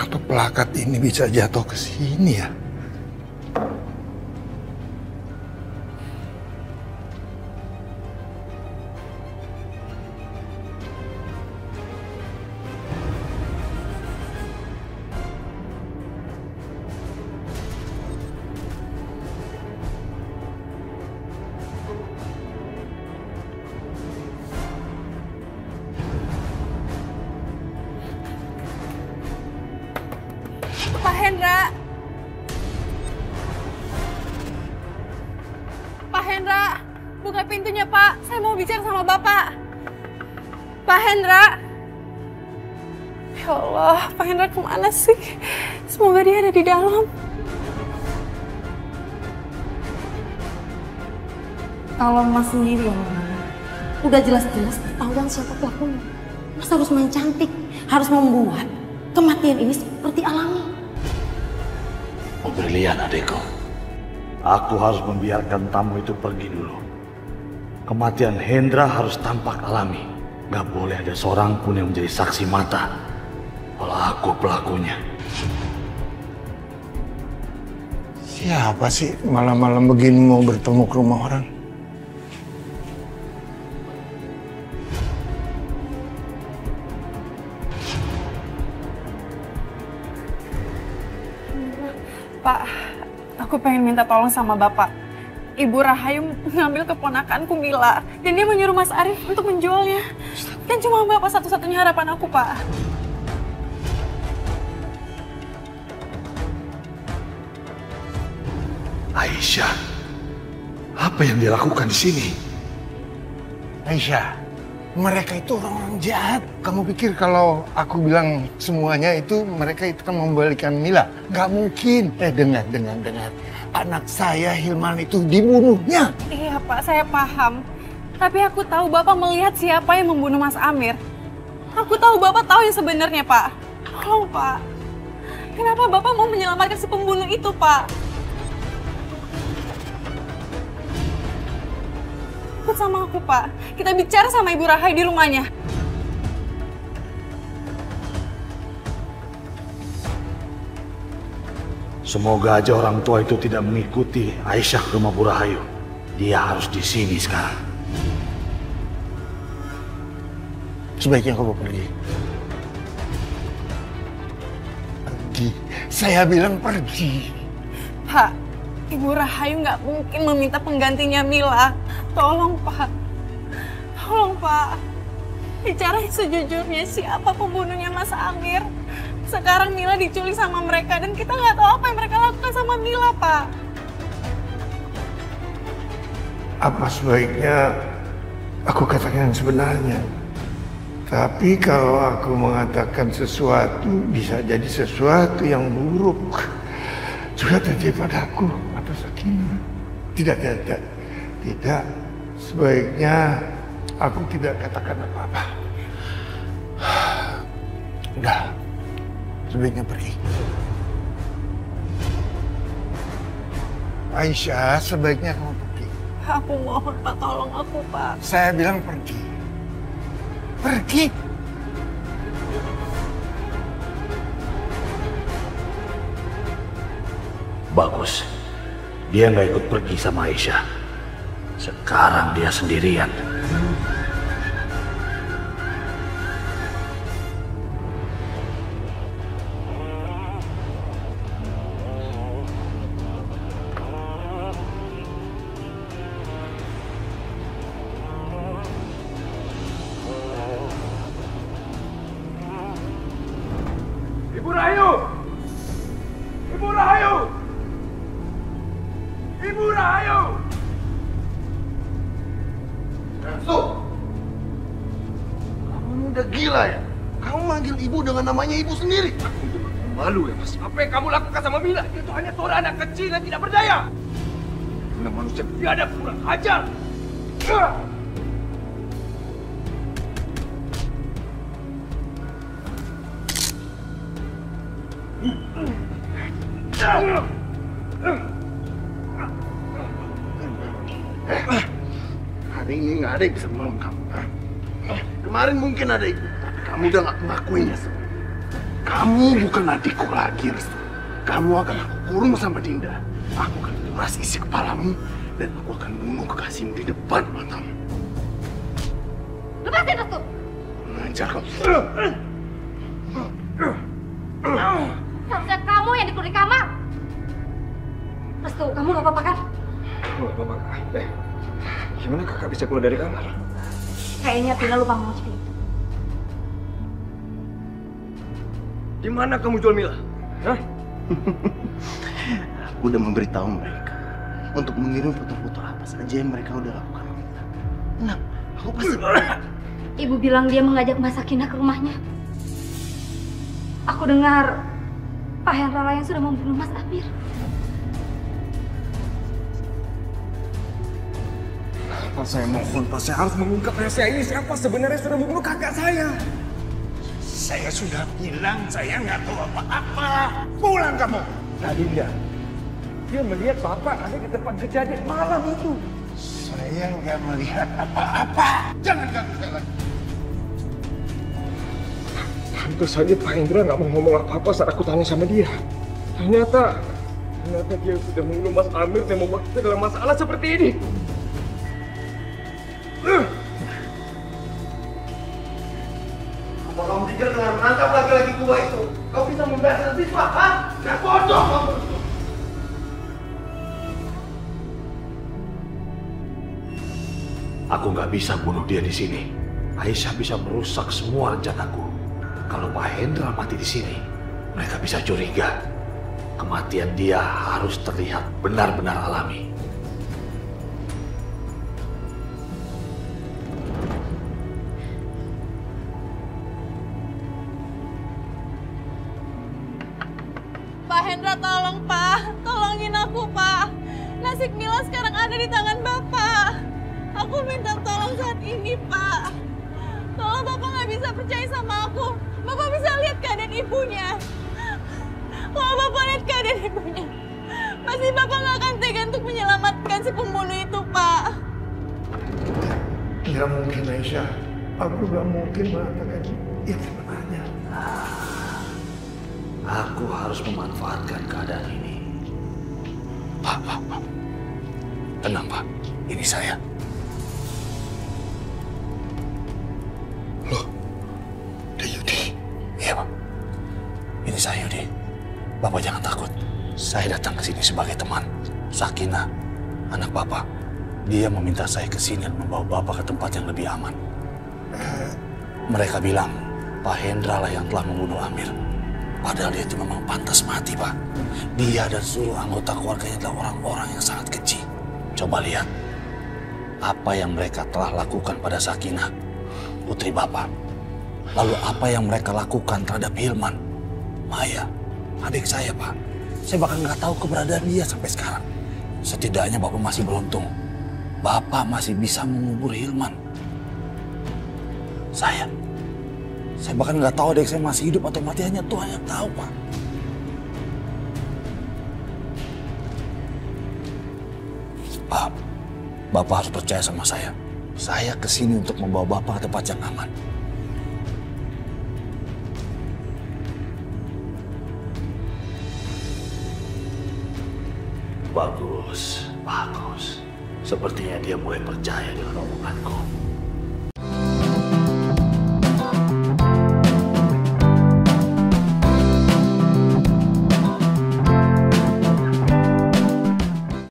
kartu plakat ini bisa jatuh ke sini ya? Pak Hendra. Pak Hendra, buka pintunya, Pak. Saya mau bicara sama Bapak. Pak Hendra. Ya Allah, Pak Hendra kemana sih? Semoga dia ada di dalam. Kalau Mas sendiri yang mana? Udah jelas-jelas ketahuan siapa pelakunya. Mas harus main cantik, harus membuat kematian ini seperti alami. Oh, brilian adekku. Aku harus membiarkan tamu itu pergi dulu. Kematian Hendra harus tampak alami. Gak boleh ada seorang pun yang menjadi saksi mata kalau aku pelakunya. Siapa sih malam-malam begini mau bertemu ke rumah orang? Pak, aku pengen minta tolong sama Bapak. Ibu Rahayu ngambil keponakanku Mila, dan dia menyuruh Mas Arif untuk menjualnya. Dan cuma Bapak satu-satunya harapan aku, Pak. Aisyah, apa yang dia lakukan di sini? Aisyah, mereka itu orang-orang jahat. Kamu pikir kalau aku bilang semuanya itu mereka itu kan membalikan Mila? Gak mungkin. Dengar. Anak saya Hilman itu dibunuhnya. Iya, Pak, saya paham. Tapi aku tahu Bapak melihat siapa yang membunuh Mas Amir. Aku tahu Bapak tahu yang sebenarnya, Pak. Tolong, Pak. Kenapa Bapak mau menyelamatkan si pembunuh itu, Pak? Ikut sama aku, Pak. Kita bicara sama Ibu Rahayu di rumahnya. Semoga aja orang tua itu tidak mengikuti Aisyah ke rumah Bu Rahayu. Dia harus di sini sekarang. Sebaiknya kamu pergi. Pergi. Saya bilang pergi. Pak, Ibu Rahayu nggak mungkin meminta penggantinya Mila. Tolong, Pak. Tolong, Pak. Bicara sejujurnya siapa pembunuhnya Mas Amir. Sekarang Mila diculik sama mereka dan kita nggak tahu apa yang mereka lakukan sama Mila, Pak. Apa sebaiknya aku katakan yang sebenarnya? Tapi kalau aku mengatakan sesuatu, bisa jadi sesuatu yang buruk. Juga terjadi padaku atau Sakinah. Tidak. Sebaiknya aku tidak katakan apa-apa. Udah. Sebaiknya pergi. Aisyah, sebaiknya kamu pergi. Aku mohon, Pak, tolong aku, Pak. Saya bilang pergi. Pergi. Bagus. Dia nggak ikut pergi sama Aisyah. Sekarang dia sendirian. Ibu Rahayu! Ibu Rahayu! Ibu Rahayu! Stop! Kamu udah gila ya? Kamu manggil ibu dengan namanya ibu sendiri. Malu ya, Mas. Apa yang kamu lakukan sama Mila? Dia itu hanya seorang anak kecil yang tidak berdaya. Karena manusia biadab kurang ajar. Hari ini nggak ada yang bisa menolong kamu. Kemarin mungkin ada ibu, tapi kamu udah nggak mengakuinya semua. Kamu bukan adikku lagi, Restu. Kamu akan aku kurung sama Dinda. Aku akan kuras isi kepalamu dan aku akan bunuh kekasihmu di depan matamu. Lepasin, Restu! Mengajar kamu. Harusnya kamu yang dikurung di kamar. Restu, kamu gak apa-apa kan? Oh, Bapak. Gimana kakak bisa keluar dari kamar? Kayaknya Pina lupa ngomong seperti itu. Di mana kamu jual Mila? Hah? Aku udah memberitahu mereka untuk mengirim foto-foto apa saja yang mereka udah lakukan. Tenang, aku pasti. Ibu bilang dia mengajak Mbak Sakinah ke rumahnya. Aku dengar Pak Hendra yang sudah membunuh Mas Amir. Pak, saya mohon, Pak. Saya harus mengungkap rahasia ini. Siapa sebenarnya sudah membunuh kakak saya? Saya sudah bilang saya nggak tahu apa-apa. Pulang kamu. Tadi dia melihat Bapak ada di tempat kejadian malam itu. Saya nggak melihat apa-apa. Jangan ganggu saya lagi. Tentu saja Pak Hendra nggak mau ngomong apa-apa saat aku tanya sama dia. Ternyata dia sudah membunuh Mas Amir dan membuat kita dalam masalah seperti ini. Apa kamu pikir dengan menangkap laki-laki tua itu, kau bisa membebaskan siswa, ha? Nggak bodoh kamu. Aku nggak bisa bunuh dia di sini. Aisyah bisa merusak semua rencanaku. Kalau Pak Hendra mati di sini, mereka bisa curiga. Kematian dia harus terlihat benar-benar alami. Pak Hendra, tolong Pak. Tolongin aku Pak. Nasib Mila sekarang ada di tangan Bapak. Aku minta tolong saat ini Pak. Tolong Bapak nggak bisa percaya sama aku. Bapak bisa lihat keadaan ibunya. Kalau Bapak lihat keadaan ibunya, pasti Bapak nggak akan tega untuk menyelamatkan si pembunuh itu Pak. Nggak mungkin Aisyah. Aku nggak mungkin mengatakan yang sebenarnya. Aku harus memanfaatkan keadaan ini. Pak. Tenang, Pak. Ini saya. Loh, Yudi. Iya, Pak. Ini saya, Yudi. Bapak jangan takut. Saya datang ke sini sebagai teman. Sakinah, anak Bapak. Dia meminta saya ke sini dan membawa Bapak ke tempat yang lebih aman. Mereka bilang, Pak Hendra lah yang telah membunuh Amir. Padahal dia itu memang pantas mati, Pak. Dia dan seluruh anggota keluarganya adalah orang-orang yang sangat keji. Coba lihat apa yang mereka telah lakukan pada Sakinah, putri Bapak. Lalu apa yang mereka lakukan terhadap Hilman, Maya, adik saya, Pak. Saya bahkan nggak tahu keberadaan dia sampai sekarang. Setidaknya Bapak masih beruntung. Bapak masih bisa mengubur Hilman. Saya bahkan nggak tahu adik saya masih hidup atau mati, hanya Tuhan yang tahu, Pak. Pak, Bapak harus percaya sama saya. Saya kesini untuk membawa Bapak ke tempat yang aman. Bagus. Sepertinya dia mulai percaya dengan omonganku.